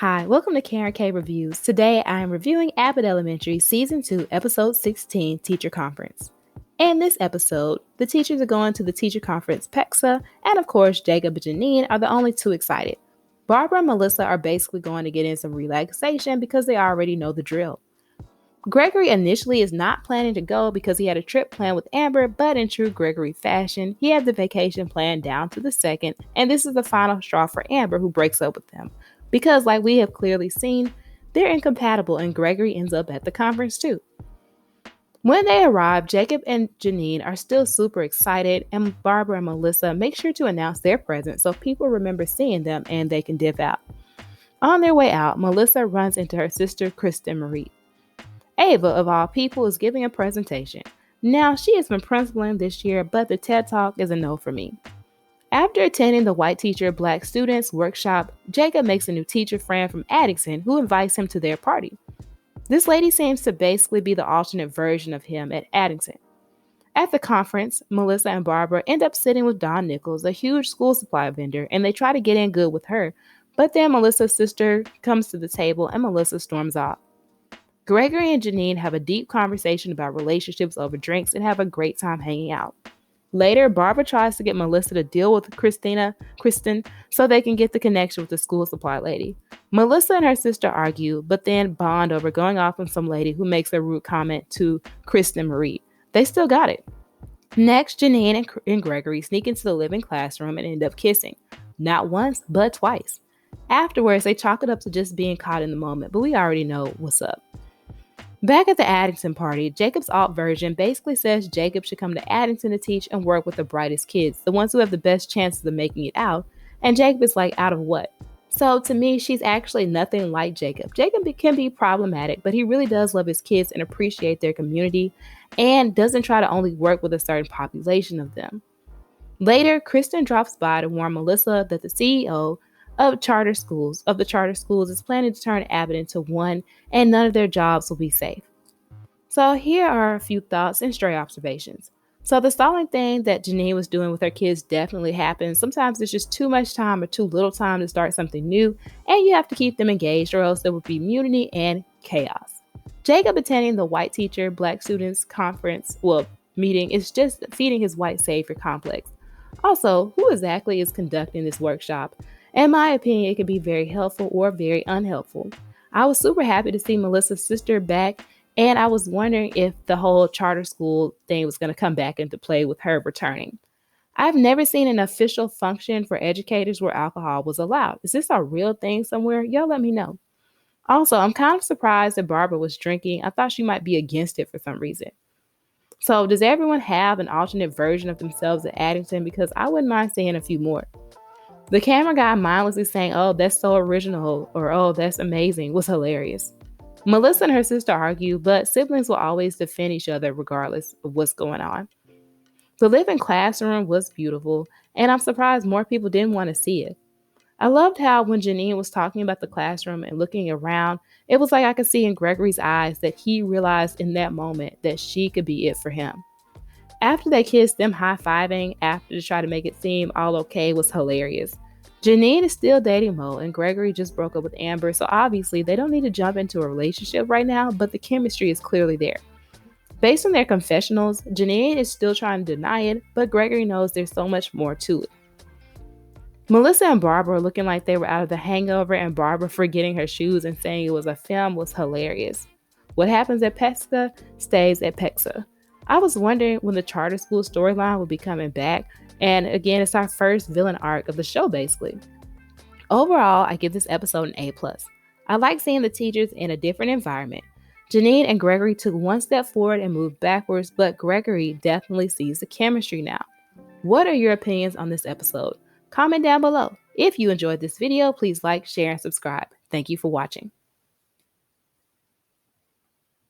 Hi, welcome to Karen K Reviews. Today I am reviewing Abbott Elementary Season 2, Episode 16, Teacher Conference. In this episode, the teachers are going to the teacher conference PEXA, and of course, Jacob and Janine are the only two excited. Barbara and Melissa are basically going to get in some relaxation because they already know the drill. Gregory initially is not planning to go because he had a trip planned with Amber, but in true Gregory fashion, he had the vacation planned down to the second, and this is the final straw for Amber, who breaks up with him. Because, like we have clearly seen, they're incompatible, and Gregory ends up at the conference too. When they arrive, Jacob and Janine are still super excited, and Barbara and Melissa make sure to announce their presence so people remember seeing them and they can dip out. On their way out, Melissa runs into her sister, Kristen Marie. Ava, of all people, is giving a presentation. Now, she has been principaling this year, but the TED Talk is a no for me. After attending the White Teacher Black Students workshop, Jacob makes a new teacher friend from Addison who invites him to their party. This lady seems to basically be the alternate version of him at Addison. At the conference, Melissa and Barbara end up sitting with Dawn Nichols, a huge school supply vendor, and they try to get in good with her, but then Melissa's sister comes to the table and Melissa storms off. Gregory and Janine have a deep conversation about relationships over drinks and have a great time hanging out. Later, Barbara tries to get Melissa to deal with Kristen, so they can get the connection with the school supply lady. Melissa and her sister argue, but then bond over going off on some lady who makes a rude comment to Kristen Marie. They still got it. Next, Janine and Gregory sneak into the living classroom and end up kissing. Not once, but twice. Afterwards, they chalk it up to just being caught in the moment, but we already know what's up. Back at the Addison party, Jacob's alt version basically says Jacob should come to Addison to teach and work with the brightest kids, the ones who have the best chances of making it out, and Jacob is like, out of what? So to me, she's actually nothing like Jacob. Jacob can be problematic, but he really does love his kids and appreciate their community and doesn't try to only work with a certain population of them. Later, Kristen drops by to warn Melissa that the CEO of the charter schools is planning to turn Abbott into one, and none of their jobs will be safe. So here are a few thoughts and stray observations. So the stalling thing that Janine was doing with her kids definitely happens. Sometimes it's just too much time or too little time to start something new, and you have to keep them engaged or else there would be mutiny and chaos. Jacob attending the White Teacher Black Students Conference meeting is just feeding his white savior complex. Also, who exactly is conducting this workshop? In my opinion, it could be very helpful or very unhelpful. I was super happy to see Melissa's sister back, and I was wondering if the whole charter school thing was going to come back into play with her returning. I've never seen an official function for educators where alcohol was allowed. Is this a real thing somewhere? Y'all let me know. Also, I'm kind of surprised that Barbara was drinking. I thought she might be against it for some reason. So does everyone have an alternate version of themselves at Addison? Because I wouldn't mind seeing a few more. The camera guy mindlessly saying, "Oh, that's so original," or "Oh, that's amazing," was hilarious. Melissa and her sister argue, but siblings will always defend each other regardless of what's going on. The living classroom was beautiful, and I'm surprised more people didn't want to see it. I loved how when Janine was talking about the classroom and looking around, it was like I could see in Gregory's eyes that he realized in that moment that she could be it for him. After they kissed, them high-fiving after to try to make it seem all okay was hilarious. Janine is still dating Mo, and Gregory just broke up with Amber, so obviously they don't need to jump into a relationship right now, but the chemistry is clearly there. Based on their confessionals, Janine is still trying to deny it, but Gregory knows there's so much more to it. Melissa and Barbara looking like they were out of The Hangover, and Barbara forgetting her shoes and saying it was a film was hilarious. What happens at PEXA stays at PEXA. I was wondering when the charter school storyline will be coming back, and again, it's our first villain arc of the show, basically. Overall, I give this episode an A+. I like seeing the teachers in a different environment. Janine and Gregory took one step forward and moved backwards, but Gregory definitely sees the chemistry now. What are your opinions on this episode? Comment down below. If you enjoyed this video, please like, share, and subscribe. Thank you for watching.